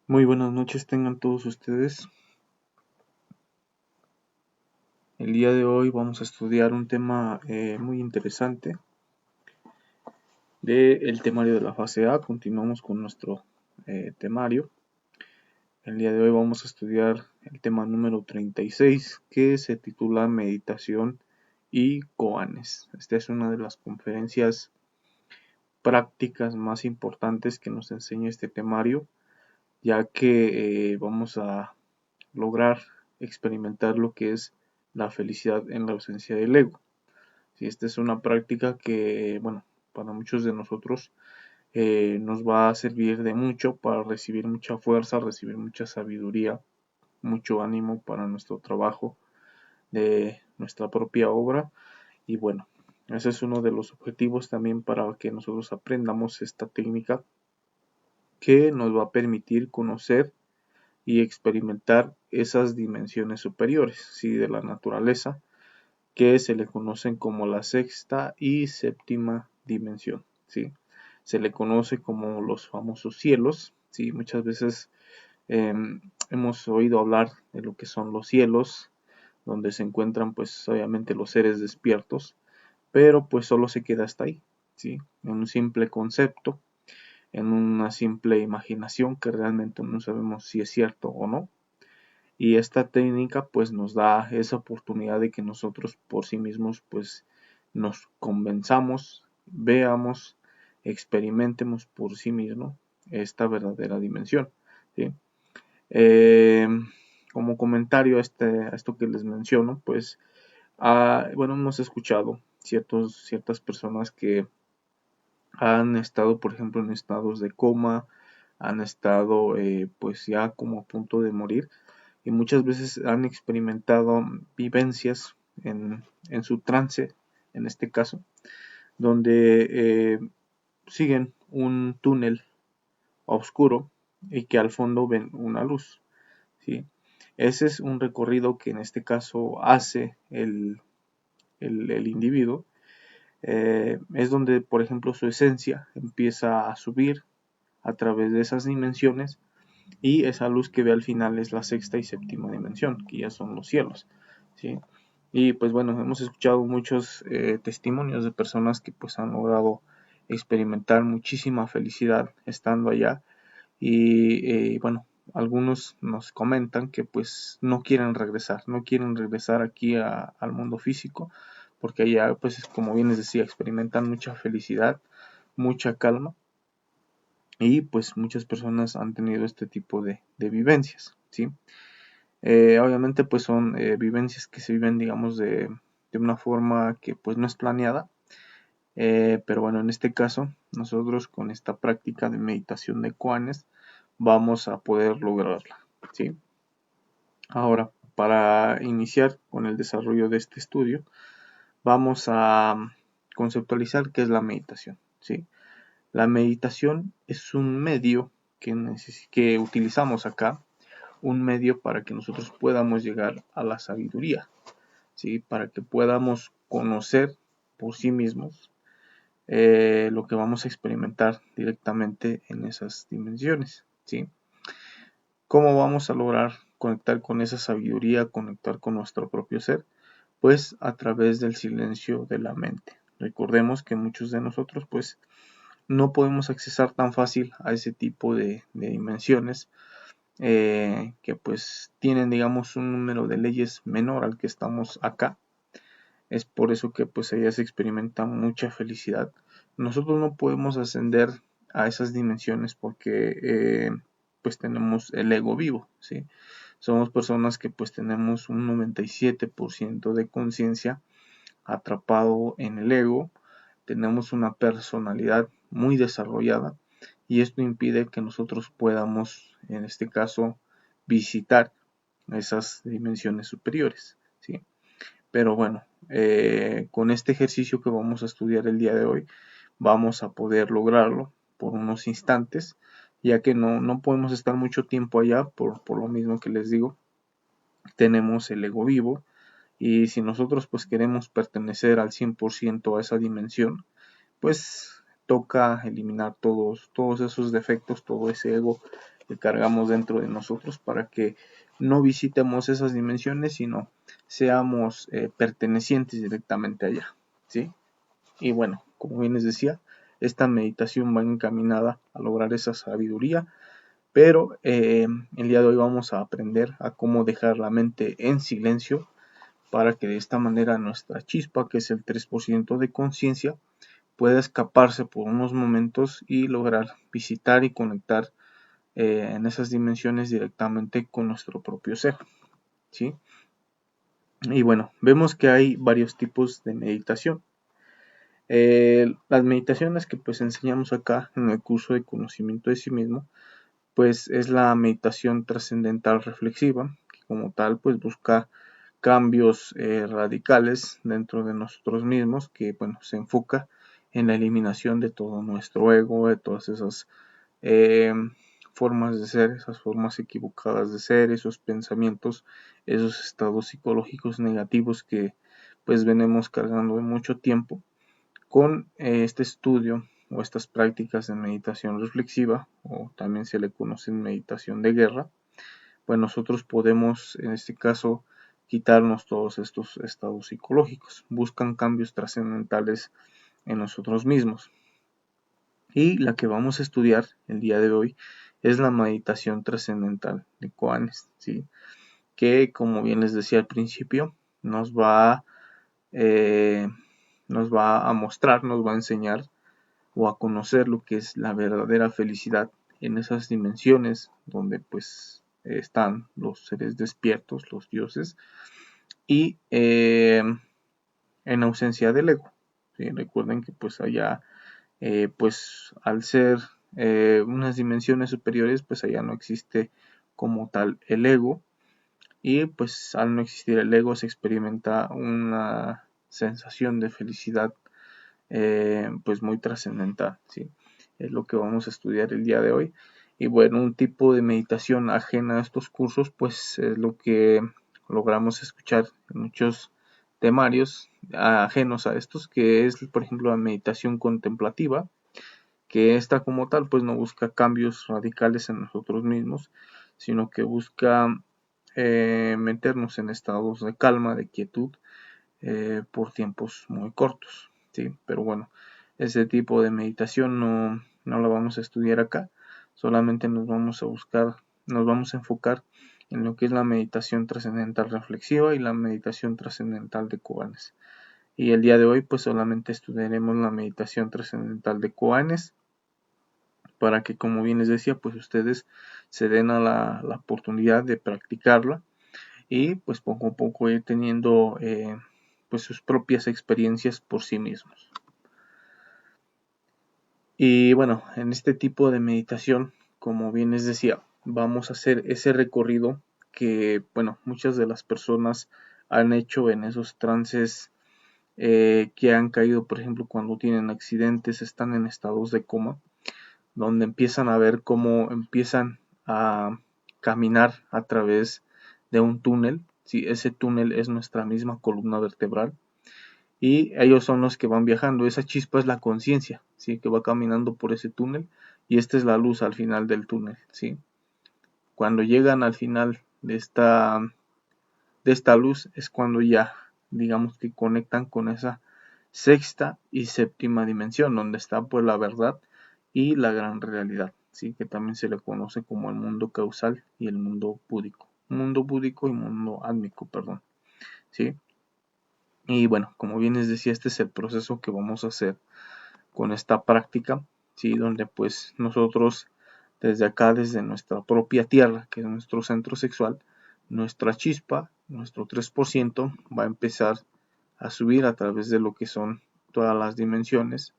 Muy buenas noches tengan todos ustedes. El día de hoy vamos a estudiar un tema muy interesante del temario de la fase A. Continuamos con nuestro temario. El día de hoy vamos a estudiar el tema número 36, que se titula Meditación y Koanes. Esta es una de las conferencias prácticas más importantes que nos enseña este temario, ya que vamos a lograr experimentar lo que es la felicidad en la ausencia del ego. Si esta es una práctica que, bueno, para muchos de nosotros nos va a servir de mucho para recibir mucha fuerza, recibir mucha sabiduría, mucho ánimo para nuestro trabajo de nuestra propia obra. Y bueno, ese es uno de los objetivos también para que nosotros aprendamos esta técnica que nos va a permitir conocer y experimentar esas dimensiones superiores, ¿sí? De la naturaleza, que se le conocen como la sexta y séptima dimensión, ¿sí? Se le conoce como los famosos cielos, ¿sí? Muchas veces eh, hemos oído hablar de lo que son los cielos, donde se encuentran pues obviamente los seres despiertos, pero pues solo se queda hasta ahí, ¿sí? En un simple concepto, en una simple imaginación que realmente no sabemos si es cierto o no. Y esta técnica pues nos da esa oportunidad de que nosotros por sí mismos pues nos convenzamos, veamos, experimentemos por sí mismos esta verdadera dimensión, ¿sí? Eh, Como comentario a esto que les menciono, pues bueno, hemos escuchado ciertas personas que han estado, por ejemplo, en estados de coma, han estado pues ya como a punto de morir y muchas veces han experimentado vivencias en su trance, en este caso, donde siguen un túnel oscuro y que al fondo ven una luz, ¿sí? Ese es un recorrido que en este caso hace el individuo. Es donde, por ejemplo, su esencia empieza a subir a través de esas dimensiones y esa luz que ve al final es la sexta y séptima dimensión, que ya son los cielos, ¿sí? Y pues bueno, hemos escuchado muchos testimonios de personas que pues han logrado experimentar muchísima felicidad estando allá y bueno, algunos nos comentan que pues no quieren regresar aquí al mundo físico, porque allá pues como bien les decía, experimentan mucha felicidad, mucha calma y pues muchas personas han tenido este tipo de vivencias, ¿sí? Obviamente pues son vivencias que se viven digamos de una forma que pues no es planeada, pero bueno, en este caso nosotros con esta práctica de meditación de koanes vamos a poder lograrla, ¿sí? Ahora, para iniciar con el desarrollo de este estudio, vamos a conceptualizar qué es la meditación, ¿sí? La meditación es un medio que utilizamos acá, un medio para que nosotros podamos llegar a la sabiduría, ¿sí? Para que podamos conocer por sí mismos lo que vamos a experimentar directamente en esas dimensiones, ¿sí? ¿Cómo vamos a lograr conectar con esa sabiduría, conectar con nuestro propio ser? Pues a través del silencio de la mente. Recordemos que muchos de nosotros pues no podemos accesar tan fácil a ese tipo de dimensiones que pues tienen digamos un número de leyes menor al que estamos acá. Es por eso que pues ellas experimentan mucha felicidad. Nosotros no podemos ascender a esas dimensiones porque pues tenemos el ego vivo, ¿sí? Somos personas que pues tenemos un 97% de conciencia atrapado en el ego, tenemos una personalidad muy desarrollada y esto impide que nosotros podamos, en este caso, visitar esas dimensiones superiores, ¿sí? Pero bueno, con este ejercicio que vamos a estudiar el día de hoy, vamos a poder lograrlo por unos instantes, ya que no podemos estar mucho tiempo allá, por lo mismo que les digo, tenemos el ego vivo, y si nosotros pues queremos pertenecer al 100% a esa dimensión, pues toca eliminar todos esos defectos, todo ese ego que cargamos dentro de nosotros para que no visitemos esas dimensiones, sino seamos pertenecientes directamente allá, ¿sí? Y bueno, como bien les decía, esta meditación va encaminada a lograr esa sabiduría, pero el día de hoy vamos a aprender a cómo dejar la mente en silencio para que de esta manera nuestra chispa, que es el 3% de conciencia, pueda escaparse por unos momentos y lograr visitar y conectar en esas dimensiones directamente con nuestro propio ser, ¿sí? Y bueno, vemos que hay varios tipos de meditación. Las meditaciones que pues enseñamos acá en el curso de conocimiento de sí mismo, pues es la meditación trascendental reflexiva, que como tal pues busca cambios radicales dentro de nosotros mismos, que bueno, se enfoca en la eliminación de todo nuestro ego, de todas esas eh, formas de ser, esas formas equivocadas de ser, esos pensamientos, esos estados psicológicos negativos que pues venimos cargando de mucho tiempo. Con este estudio o estas prácticas de meditación reflexiva, o también se le conoce meditación de guerra, pues nosotros podemos en este caso quitarnos todos estos estados psicológicos. Buscan cambios trascendentales en nosotros mismos. Y la que vamos a estudiar el día de hoy es la meditación trascendental de Koanes, ¿sí? Que como bien les decía al principio, eh, nos va a mostrar, nos va a enseñar o a conocer lo que es la verdadera felicidad en esas dimensiones donde pues están los seres despiertos, los dioses, y en ausencia del ego, ¿sí? Recuerden que pues allá pues al ser unas dimensiones superiores, pues allá no existe como tal el ego, y pues al no existir el ego se experimenta una sensación de felicidad pues muy trascendental, ¿sí? Es lo que vamos a estudiar el día de hoy. Y bueno, un tipo de meditación ajena a estos cursos, pues es lo que logramos escuchar en muchos temarios ajenos a estos, que es por ejemplo la meditación contemplativa, que esta como tal pues no busca cambios radicales en nosotros mismos, sino que busca meternos en estados de calma, de quietud, por tiempos muy cortos, ¿sí? Pero bueno, ese tipo de meditación no la vamos a estudiar acá, solamente nos vamos a enfocar en lo que es la meditación trascendental reflexiva y la meditación trascendental de Koanes. Y el día de hoy pues solamente estudiaremos la meditación trascendental de Koanes, para que como bien les decía pues ustedes se den a la oportunidad de practicarla y pues poco a poco ir teniendo pues sus propias experiencias por sí mismos. Y bueno, en este tipo de meditación, como bien les decía, vamos a hacer ese recorrido que bueno, muchas de las personas han hecho en esos trances que han caído, por ejemplo, cuando tienen accidentes, están en estados de coma, donde empiezan a ver cómo empiezan a caminar a través de un túnel. Sí, ese túnel es nuestra misma columna vertebral y ellos son los que van viajando. Esa chispa es la conciencia, ¿sí? Que va caminando por ese túnel y esta es la luz al final del túnel, ¿sí? Cuando llegan al final de esta luz es cuando ya digamos que conectan con esa sexta y séptima dimensión donde está pues la verdad y la gran realidad, ¿sí? Que también se le conoce como el mundo causal y el mundo búdico y mundo átmico, perdón, ¿sí? Y bueno, como bien les decía, este es el proceso que vamos a hacer con esta práctica, ¿sí? Donde pues nosotros desde acá, desde nuestra propia tierra, que es nuestro centro sexual, nuestra chispa, nuestro 3% va a empezar a subir a través de lo que son todas las dimensiones,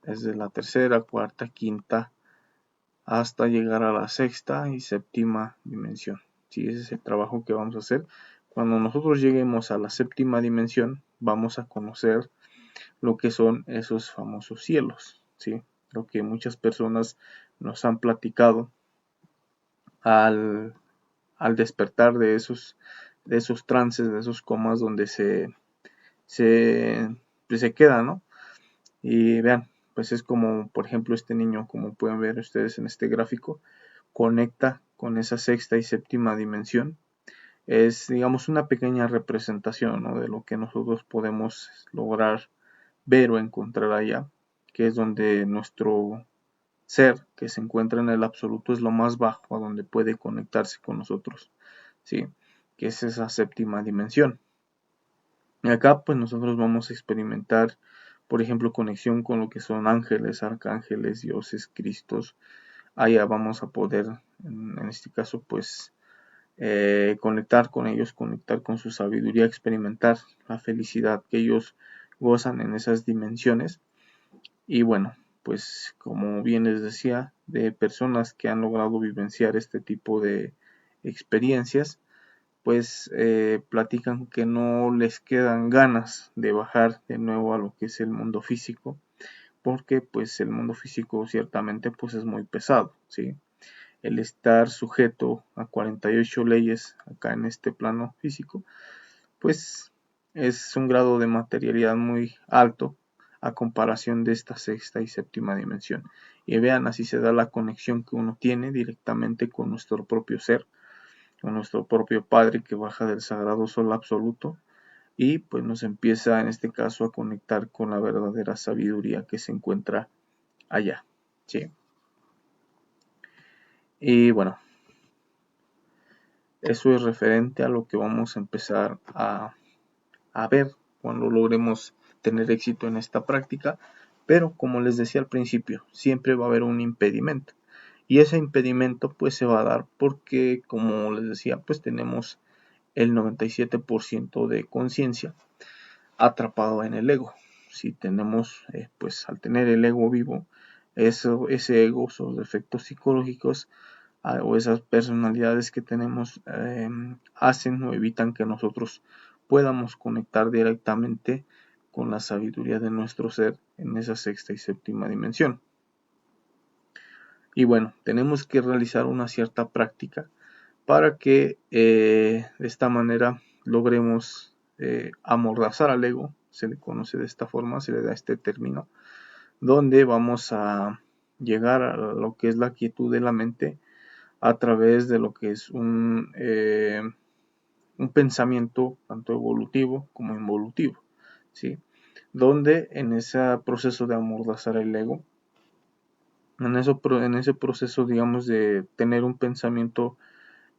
desde la tercera, cuarta, quinta, hasta llegar a la sexta y séptima dimensión. ¿Sí? Ese es el trabajo que vamos a hacer. Cuando nosotros lleguemos a la séptima dimensión, vamos a conocer lo que son esos famosos cielos, ¿sí? Lo que muchas personas nos han platicado al, al despertar de esos trances, de esos comas donde pues se queda, ¿no? Y vean, pues es como, por ejemplo, este niño, como pueden ver ustedes en este gráfico, conecta con esa sexta y séptima dimensión. Es, digamos, una pequeña representación, ¿no?, de lo que nosotros podemos lograr ver o encontrar allá, que es donde nuestro ser, que se encuentra en el absoluto, es lo más bajo, a donde puede conectarse con nosotros, ¿sí?, que es esa séptima dimensión. Y acá pues nosotros vamos a experimentar, por ejemplo, conexión con lo que son ángeles, arcángeles, dioses, cristos. Allá vamos a poder, en este caso, pues conectar con ellos, conectar con su sabiduría, experimentar la felicidad que ellos gozan en esas dimensiones. Y bueno, pues como bien les decía, de personas que han logrado vivenciar este tipo de experiencias, pues platican que no les quedan ganas de bajar de nuevo a lo que es el mundo físico, porque pues el mundo físico ciertamente pues es muy pesado, ¿sí? El estar sujeto a 48 leyes acá en este plano físico, pues es un grado de materialidad muy alto a comparación de esta sexta y séptima dimensión. Y vean, así se da la conexión que uno tiene directamente con nuestro propio ser, con nuestro propio Padre que baja del sagrado sol absoluto y pues nos empieza en este caso a conectar con la verdadera sabiduría que se encuentra allá, ¿sí? Y bueno, eso es referente a lo que vamos a empezar a ver cuando logremos tener éxito en esta práctica, pero como les decía al principio, siempre va a haber un impedimento. Y ese impedimento pues se va a dar porque, como les decía, pues tenemos el 97% de conciencia atrapado en el ego. Si tenemos, pues al tener el ego vivo, ese ego, esos defectos psicológicos o esas personalidades que tenemos hacen o evitan que nosotros podamos conectar directamente con la sabiduría de nuestro ser en esa sexta y séptima dimensión. Y bueno, tenemos que realizar una cierta práctica para que de esta manera logremos amordazar al ego, se le conoce de esta forma, se le da este término, donde vamos a llegar a lo que es la quietud de la mente a través de lo que es un pensamiento tanto evolutivo como involutivo, ¿sí? Donde en ese proceso de amordazar el ego, en ese proceso, digamos, de tener un pensamiento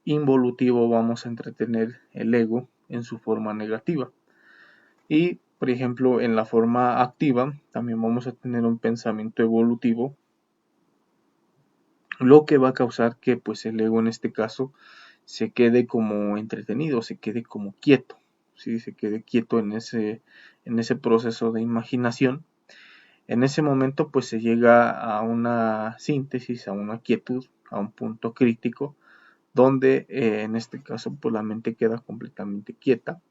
involutivo, vamos a entretener el ego en su forma negativa. Y, por ejemplo, en la forma activa, también vamos a tener un pensamiento evolutivo, lo que va a causar que pues el ego en este caso se quede como entretenido, se quede como quieto, ¿sí? Se quede quieto en ese proceso de imaginación. En ese momento pues se llega a una síntesis, a una quietud, a un punto crítico, donde en este caso pues la mente queda completamente quieta,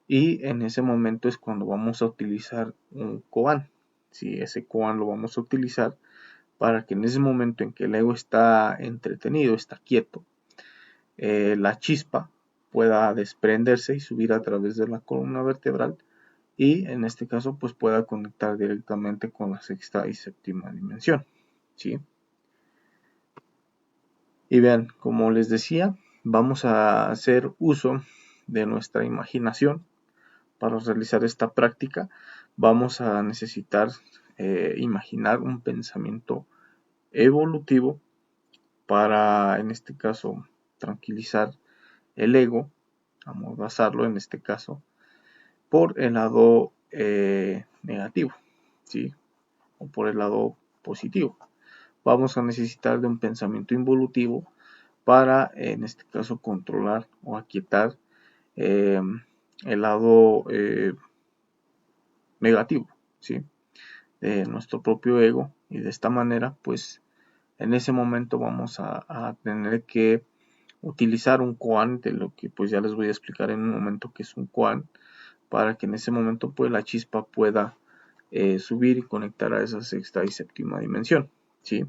y en ese momento es cuando vamos a utilizar un koan. ¿Sí? Ese koan lo vamos a utilizar para que en ese momento en que el ego está entretenido, está quieto, la chispa pueda desprenderse y subir a través de la columna vertebral, y en este caso pues pueda conectar directamente con la sexta y séptima dimensión, ¿sí? Y vean, como les decía, vamos a hacer uso de nuestra imaginación para realizar esta práctica. Vamos a necesitar imaginar un pensamiento evolutivo para, en este caso, tranquilizar el ego, amordazarlo en este caso, por el lado negativo, ¿sí? O por el lado positivo. Vamos a necesitar de un pensamiento involutivo para, en este caso, controlar o aquietar el lado negativo, ¿sí? De nuestro propio ego, y de esta manera, pues, en ese momento vamos a tener que utilizar un koan, de lo que pues ya les voy a explicar en un momento que es un koan, para que en ese momento pues la chispa pueda subir y conectar a esa sexta y séptima dimensión, ¿sí?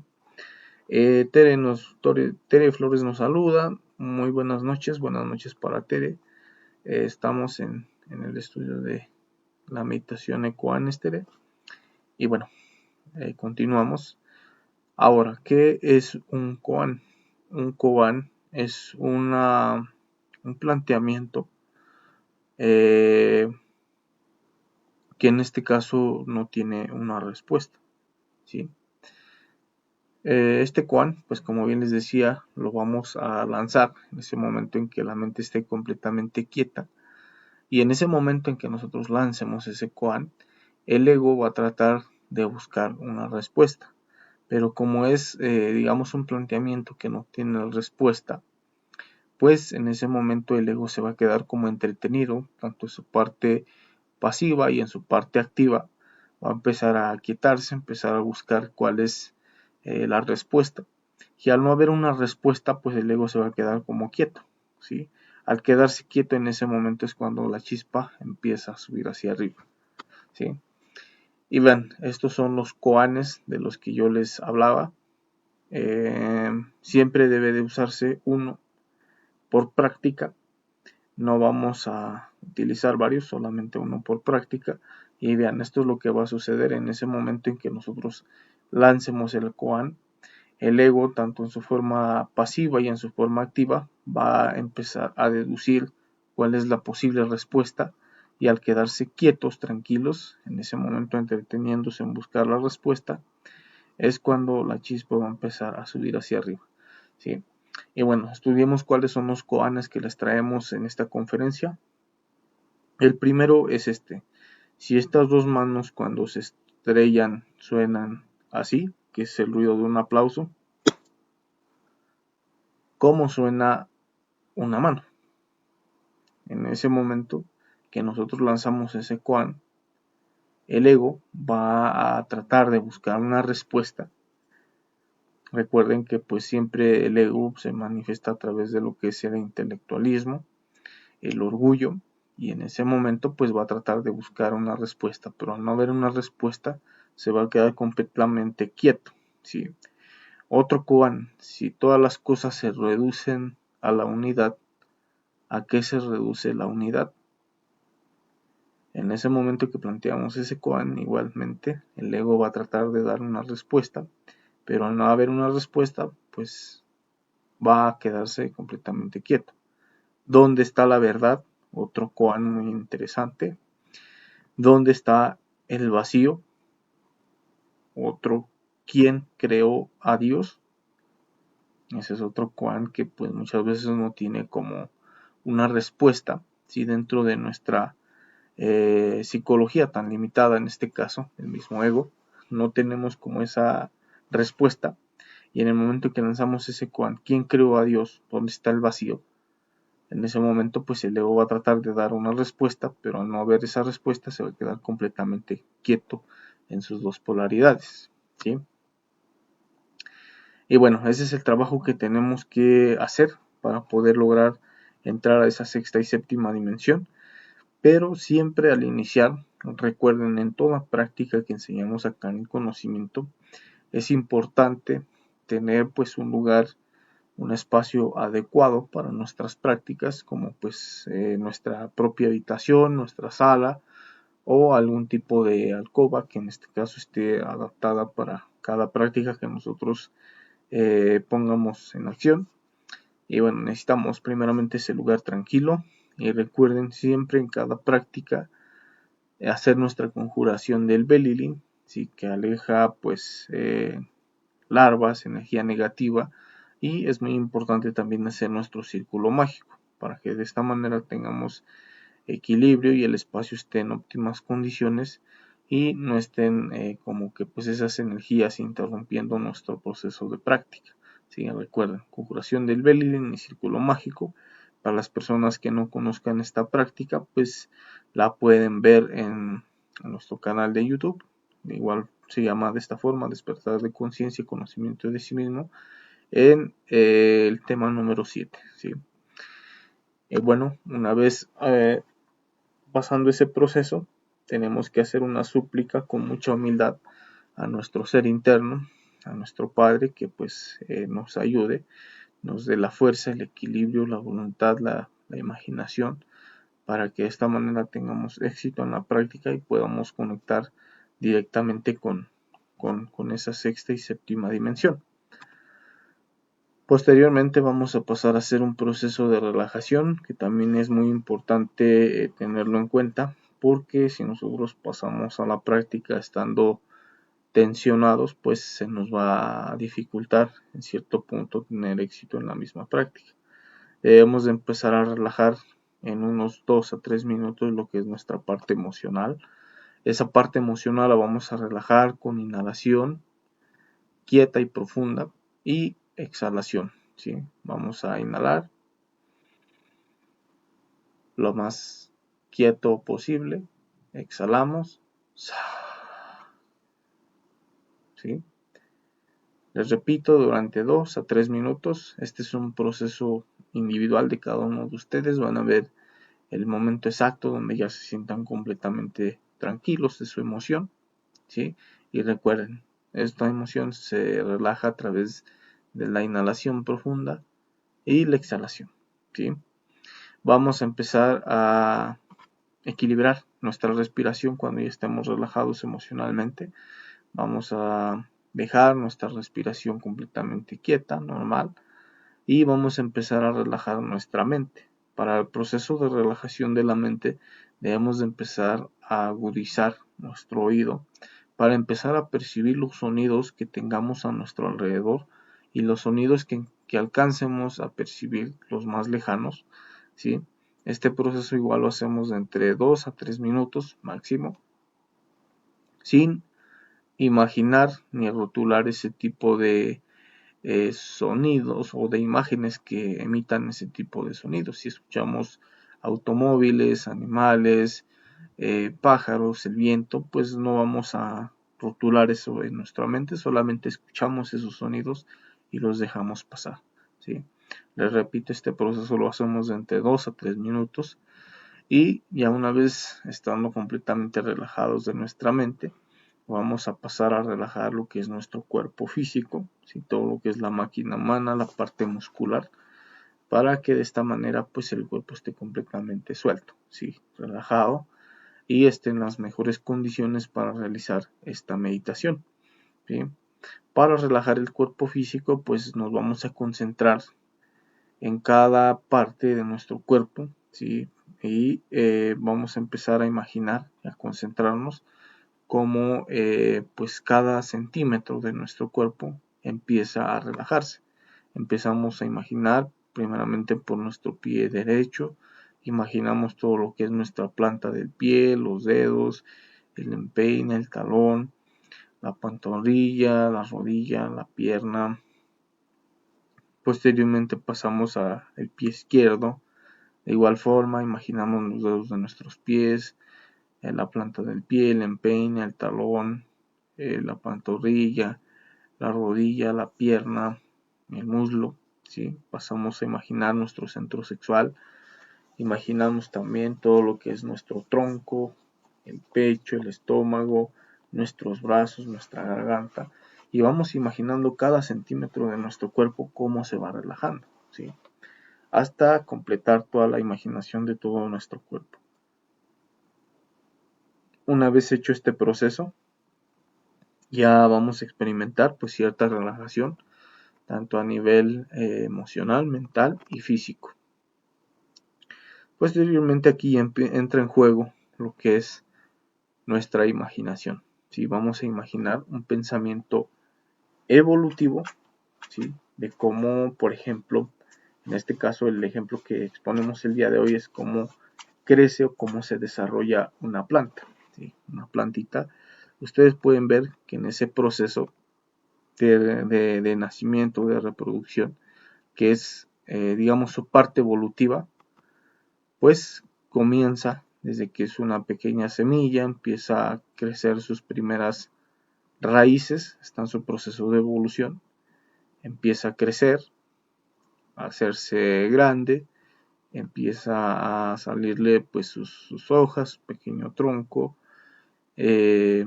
Tere Flores nos saluda, muy buenas noches para Tere. Estamos en el estudio de la meditación Koan, Tere, y bueno, continuamos. Ahora, ¿qué es un koan? un koan es un planteamiento que en este caso no tiene una respuesta, ¿sí? Este koan, pues como bien les decía, lo vamos a lanzar en ese momento en que la mente esté completamente quieta. Y en ese momento en que nosotros lancemos ese koan, el ego va a tratar de buscar una respuesta. Pero como es, digamos, un planteamiento que no tiene respuesta, pues en ese momento el ego se va a quedar como entretenido, tanto en su parte pasiva y en su parte activa. Va a empezar a quietarse, empezar a buscar cuál es la respuesta. Y al no haber una respuesta, pues el ego se va a quedar como quieto, ¿sí? Al quedarse quieto en ese momento es cuando la chispa empieza a subir hacia arriba, ¿sí? Y vean, estos son los koanes de los que yo les hablaba. Siempre debe de usarse uno por práctica. No vamos a utilizar varios, solamente uno por práctica. Y vean, esto es lo que va a suceder en ese momento en que nosotros lancemos el koan. El ego, tanto en su forma pasiva y en su forma activa, va a empezar a deducir cuál es la posible respuesta, y al quedarse quietos, tranquilos, en ese momento entreteniéndose en buscar la respuesta, es cuando la chispa va a empezar a subir hacia arriba, ¿sí? Y bueno, estudiemos cuáles son los koanes que les traemos en esta conferencia. El primero es este. Si estas dos manos cuando se estrellan suenan así, que es el ruido de un aplauso, ¿cómo suena una mano? En ese momento que nosotros lanzamos ese koan, el ego va a tratar de buscar una respuesta. Recuerden que pues siempre el ego se manifiesta a través de lo que es el intelectualismo, el orgullo, y en ese momento pues va a tratar de buscar una respuesta, pero al no haber una respuesta se va a quedar completamente quieto, ¿sí? Otro koan: si todas las cosas se reducen a la unidad, ¿a qué se reduce la unidad? En ese momento que planteamos ese koan, igualmente el ego va a tratar de dar una respuesta, pero al no haber una respuesta, pues va a quedarse completamente quieto. ¿Dónde está la verdad? Otro koan muy interesante. ¿Dónde está el vacío? Otro. ¿Quién creó a Dios? Ese es otro koan que pues muchas veces no tiene como una respuesta, ¿sí? Dentro de nuestra psicología tan limitada, en este caso el mismo ego, no tenemos como esa respuesta. Y en el momento que lanzamos ese koan, ¿quién creó a Dios? ¿Dónde está el vacío? En ese momento pues el ego va a tratar de dar una respuesta, pero al no haber esa respuesta se va a quedar completamente quieto en sus dos polaridades, ¿sí? Y bueno, ese es el trabajo que tenemos que hacer para poder lograr entrar a esa sexta y séptima dimensión. Pero siempre al iniciar, recuerden, en toda práctica que enseñamos acá en el conocimiento, es importante tener pues un lugar, un espacio adecuado para nuestras prácticas, como pues nuestra propia habitación, nuestra sala o algún tipo de alcoba que en este caso esté adaptada para cada práctica que nosotros pongamos en acción. Y bueno, necesitamos primeramente ese lugar tranquilo, y recuerden siempre en cada práctica hacer nuestra conjuración del Belilin, ¿sí? Que aleja pues larvas, energía negativa, y es muy importante también hacer nuestro círculo mágico para que de esta manera tengamos equilibrio y el espacio esté en óptimas condiciones y no estén como que pues esas energías interrumpiendo nuestro proceso de práctica. ¿Sí? Recuerden, conjuración del Belilin y círculo mágico. Para las personas que no conozcan esta práctica, pues la pueden ver en nuestro canal de YouTube. Igual se llama de esta forma: despertar de conciencia y conocimiento de sí mismo, en el tema número 7. ¿Sí? Bueno, una vez pasando ese proceso, tenemos que hacer una súplica con mucha humildad a nuestro ser interno, a nuestro Padre, que pues nos ayude, nos dé la fuerza, el equilibrio, la voluntad, la imaginación, para que de esta manera tengamos éxito en la práctica y podamos conectar directamente con esa sexta y séptima dimensión. Posteriormente vamos a pasar a hacer un proceso de relajación, que también es muy importante tenerlo en cuenta, porque si nosotros pasamos a la práctica estando tensionados, pues se nos va a dificultar en cierto punto tener éxito en la misma práctica. Debemos de empezar a relajar en unos 2 a 3 minutos lo que es nuestra parte emocional. Esa parte emocional la vamos a relajar con inhalación quieta y profunda y exhalación, ¿sí? Vamos a inhalar lo más quieto posible, exhalamos, ¿sí? Les repito, durante 2 a 3 minutos. Este es un proceso individual de cada uno de ustedes. Van a ver el momento exacto donde ya se sientan completamente tranquilos de su emoción, ¿sí? Y recuerden, esta emoción se relaja a través de la inhalación profunda y la exhalación, ¿sí? Vamos a empezar a equilibrar nuestra respiración cuando ya estemos relajados emocionalmente. Vamos a dejar nuestra respiración completamente quieta, normal, y vamos a empezar a relajar nuestra mente. Para el proceso de relajación de la mente debemos de empezar a agudizar nuestro oído para empezar a percibir los sonidos que tengamos a nuestro alrededor y los sonidos que alcancemos a percibir los más lejanos, ¿sí? Este proceso igual lo hacemos de entre 2 a 3 minutos máximo, sin imaginar ni rotular ese tipo de sonidos o de imágenes que emitan ese tipo de sonidos. Si escuchamos automóviles, animales, pájaros, el viento, pues no vamos a rotular eso en nuestra mente, solamente escuchamos esos sonidos y los dejamos pasar, ¿sí? Les repito, este proceso lo hacemos de entre 2 a 3 minutos y ya una vez estando completamente relajados de nuestra mente, vamos a pasar a relajar lo que es nuestro cuerpo físico, ¿sí? Todo lo que es la máquina humana, la parte muscular, para que de esta manera pues el cuerpo esté completamente suelto, ¿sí? Relajado y esté en las mejores condiciones para realizar esta meditación, ¿sí? Para relajar el cuerpo físico pues nos vamos a concentrar en cada parte de nuestro cuerpo, ¿sí? Y vamos a empezar a imaginar, a concentrarnos como pues cada centímetro de nuestro cuerpo empieza a relajarse. Empezamos a imaginar primeramente por nuestro pie derecho, imaginamos todo lo que es nuestra planta del pie, los dedos, el empeine, el talón, la pantorrilla, la rodilla, la pierna. Posteriormente pasamos al pie izquierdo. De igual forma imaginamos los dedos de nuestros pies, en la planta del pie, el empeine, el talón, la pantorrilla, la rodilla, la pierna, el muslo, ¿sí? Pasamos a imaginar nuestro centro sexual, imaginamos también todo lo que es nuestro tronco, el pecho, el estómago, nuestros brazos, nuestra garganta, y vamos imaginando cada centímetro de nuestro cuerpo cómo se va relajando, ¿sí? Hasta completar toda la imaginación de todo nuestro cuerpo. Una vez hecho este proceso, ya vamos a experimentar pues cierta relajación, tanto a nivel emocional, mental y físico. Posteriormente aquí entra en juego lo que es nuestra imaginación, ¿sí? Vamos a imaginar un pensamiento evolutivo, ¿sí? De cómo, por ejemplo, en este caso el ejemplo que exponemos el día de hoy es cómo crece o cómo se desarrolla una planta, ¿sí? Una plantita. Ustedes pueden ver que en ese proceso de nacimiento, de reproducción, que es, digamos, su parte evolutiva, pues comienza desde que es una pequeña semilla, empieza a crecer sus primeras raíces, está en su proceso de evolución, empieza a crecer, a hacerse grande, empieza a salirle pues sus hojas, pequeño tronco, eh,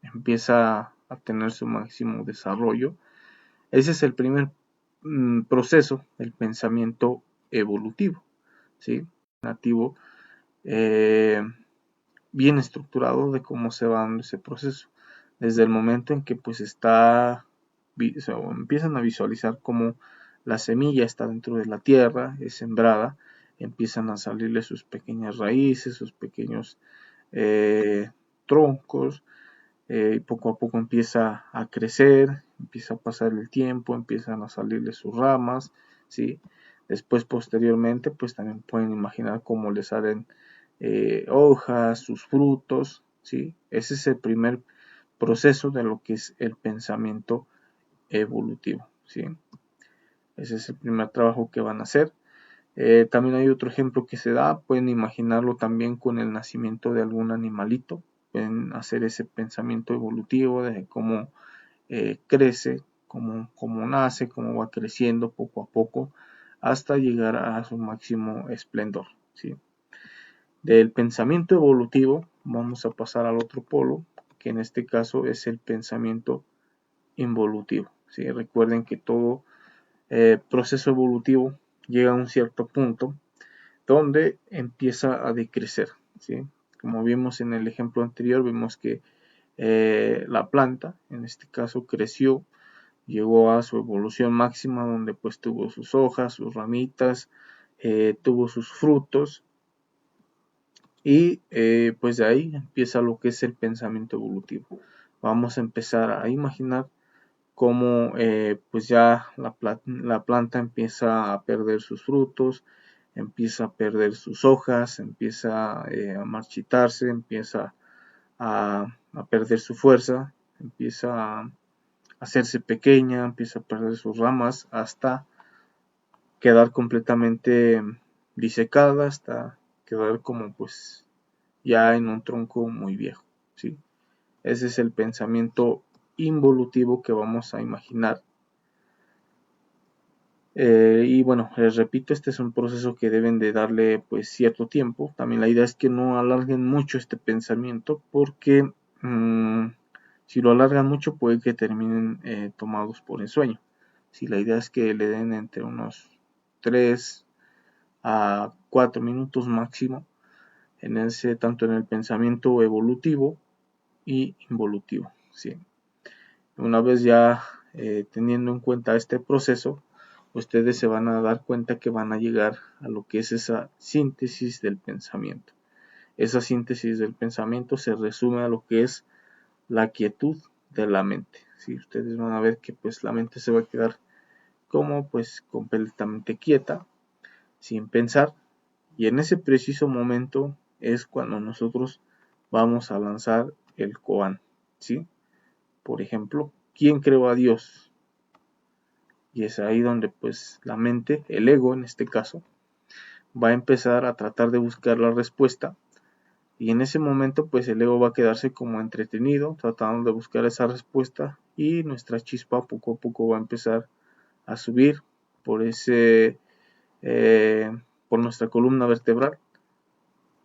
empieza a tener su máximo desarrollo. Ese es el primer proceso del pensamiento evolutivo, ¿sí? Nativo, bien estructurado de cómo se va dando ese proceso. Desde el momento en que pues está empiezan a visualizar cómo la semilla está dentro de la tierra, es sembrada, empiezan a salirle sus pequeñas raíces, sus pequeños troncos, y poco a poco empieza a crecer, empieza a pasar el tiempo, empiezan a salirle sus ramas, ¿sí? Después, posteriormente, pues también pueden imaginar cómo le salen hojas, sus frutos, ¿sí? Ese es el primer proceso de lo que es el pensamiento evolutivo, ¿sí? Ese es el primer trabajo que van a hacer. También hay otro ejemplo que se da, pueden imaginarlo también con el nacimiento de algún animalito, pueden hacer ese pensamiento evolutivo de cómo crece, cómo nace, cómo va creciendo poco a poco hasta llegar a su máximo esplendor, ¿sí? Del pensamiento evolutivo vamos a pasar al otro polo, que en este caso es el pensamiento involutivo, ¿sí? Recuerden que todo proceso evolutivo llega a un cierto punto donde empieza a decrecer, ¿sí? Como vimos en el ejemplo anterior, vimos que la planta, en este caso, creció, llegó a su evolución máxima donde pues tuvo sus hojas, sus ramitas, tuvo sus frutos y pues de ahí empieza lo que es el pensamiento evolutivo. Vamos a empezar a imaginar cómo pues ya la planta empieza a perder sus frutos, empieza a perder sus hojas, empieza a marchitarse, empieza a perder su fuerza, empieza a hacerse pequeña, empieza a perder sus ramas hasta quedar completamente disecada, hasta quedar como pues ya en un tronco muy viejo, ¿sí? Ese es el pensamiento involutivo que vamos a imaginar. Y bueno, les repito, este es un proceso que deben de darle pues cierto tiempo. También la idea es que no alarguen mucho este pensamiento porque si lo alargan mucho puede que terminen tomados por el sueño. Si la idea es que le den entre unos 3 a 4 minutos máximo en ese, tanto en el pensamiento evolutivo y involutivo, ¿sí? Una vez ya teniendo en cuenta este proceso, ustedes se van a dar cuenta que van a llegar a lo que es esa síntesis del pensamiento. Esa síntesis del pensamiento se resume a lo que es la quietud de la mente. ¿Sí? Ustedes van a ver que pues la mente se va a quedar como pues completamente quieta, sin pensar, y en ese preciso momento es cuando nosotros vamos a lanzar el koan, ¿sí? Por ejemplo, ¿quién creó a Dios? Y es ahí donde pues la mente, el ego en este caso, va a empezar a tratar de buscar la respuesta, y en ese momento pues el ego va a quedarse como entretenido tratando de buscar esa respuesta, y nuestra chispa poco a poco va a empezar a subir por ese por nuestra columna vertebral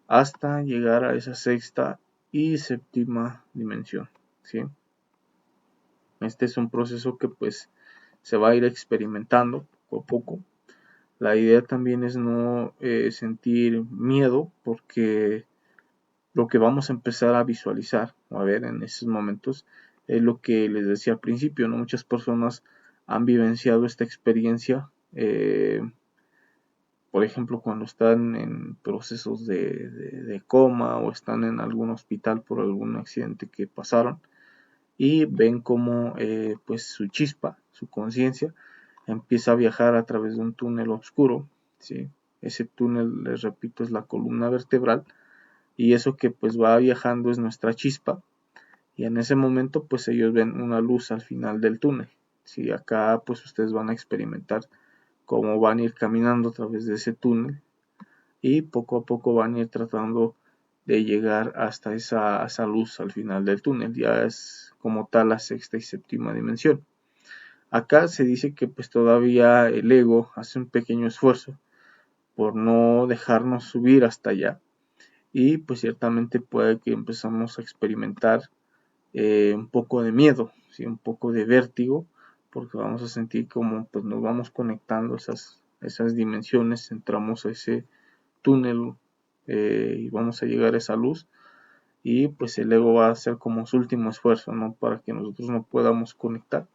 hasta llegar a esa sexta y séptima dimensión, ¿sí? Este es un proceso que pues se va a ir experimentando poco a poco. La idea también es no sentir miedo, porque lo que vamos a empezar a visualizar o a ver en esos momentos es lo que les decía al principio, ¿no? Muchas personas han vivenciado esta experiencia, por ejemplo, cuando están en procesos de coma o están en algún hospital por algún accidente que pasaron, y ven como pues su chispa, su conciencia, empieza a viajar a través de un túnel oscuro, ¿sí? Ese túnel, les repito, es la columna vertebral, y eso que pues va viajando es nuestra chispa, y en ese momento pues ellos ven una luz al final del túnel, ¿sí? Acá pues ustedes van a experimentar cómo van a ir caminando a través de ese túnel, y poco a poco van a ir tratando de llegar hasta esa luz al final del túnel. Ya es como tal la sexta y séptima dimensión. Acá se dice que pues todavía el ego hace un pequeño esfuerzo por no dejarnos subir hasta allá, y pues ciertamente puede que empezamos a experimentar un poco de miedo, ¿sí? Un poco de vértigo, porque vamos a sentir como pues nos vamos conectando esas dimensiones, entramos a ese túnel y vamos a llegar a esa luz, y pues el ego va a hacer como su último esfuerzo, ¿no? Para que nosotros no podamos conectar.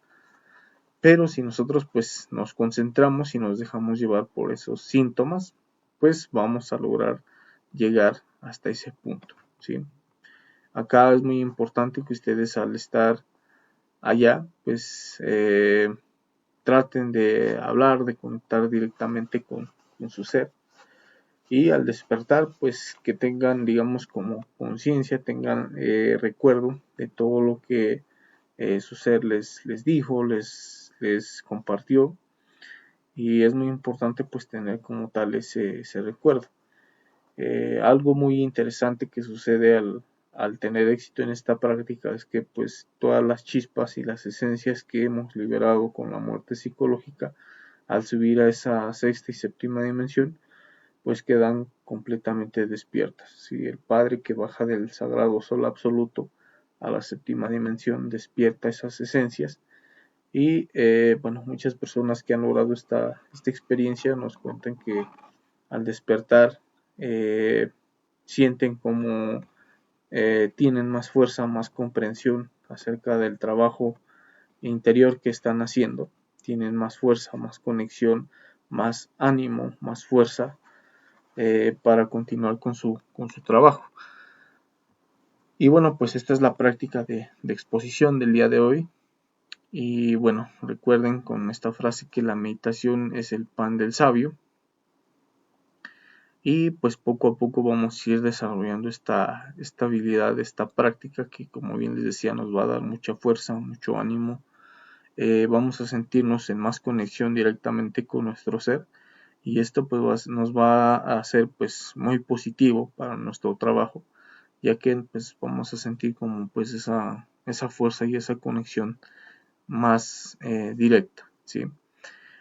Pero si nosotros pues nos concentramos y nos dejamos llevar por esos síntomas, pues vamos a lograr llegar hasta ese punto, ¿sí? Acá es muy importante que ustedes al estar allá, pues traten de hablar, de conectar directamente con su ser, y al despertar pues que tengan, digamos, como conciencia, tengan recuerdo de todo lo que su ser les dijo, les compartió, y es muy importante pues tener como tal ese recuerdo. Algo muy interesante que sucede al tener éxito en esta práctica es que pues todas las chispas y las esencias que hemos liberado con la muerte psicológica al subir a esa sexta y séptima dimensión pues quedan completamente despiertas. Si el Padre que baja del sagrado sol absoluto a la séptima dimensión despierta esas esencias, y bueno, muchas personas que han logrado esta experiencia nos cuentan que al despertar eh, sienten como tienen más fuerza, más comprensión acerca del trabajo interior que están haciendo, tienen más fuerza, más conexión, más ánimo, más fuerza para continuar con su trabajo. Y bueno, pues esta es la práctica de exposición del día de hoy. Y bueno, recuerden con esta frase que la meditación es el pan del sabio. Y pues poco a poco vamos a ir desarrollando esta habilidad, esta práctica que, como bien les decía, nos va a dar mucha fuerza, mucho ánimo. Vamos a sentirnos en más conexión directamente con nuestro ser, y esto pues nos va a hacer pues muy positivo para nuestro trabajo, ya que pues vamos a sentir como pues esa fuerza y esa conexión más directa, ¿sí?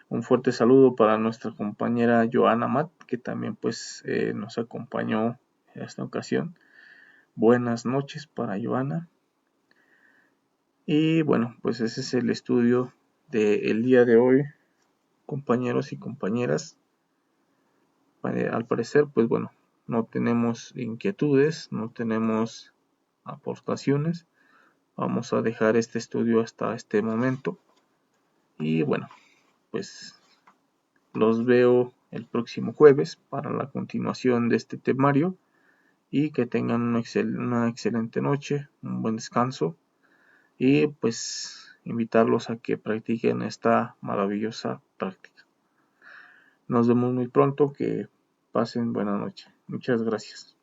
Un fuerte saludo para nuestra compañera Joana Matt, que también pues nos acompañó en esta ocasión. Buenas noches para Joana. Y bueno, pues ese es el estudio del día de hoy, compañeros y compañeras. Al parecer, pues bueno, no tenemos inquietudes, no tenemos aportaciones. Vamos a dejar este estudio hasta este momento. Y bueno, pues los veo el próximo jueves para la continuación de este temario, y que tengan una excelente noche, un buen descanso, y pues invitarlos a que practiquen esta maravillosa práctica. Nos vemos muy pronto, que pasen buena noche. Muchas gracias.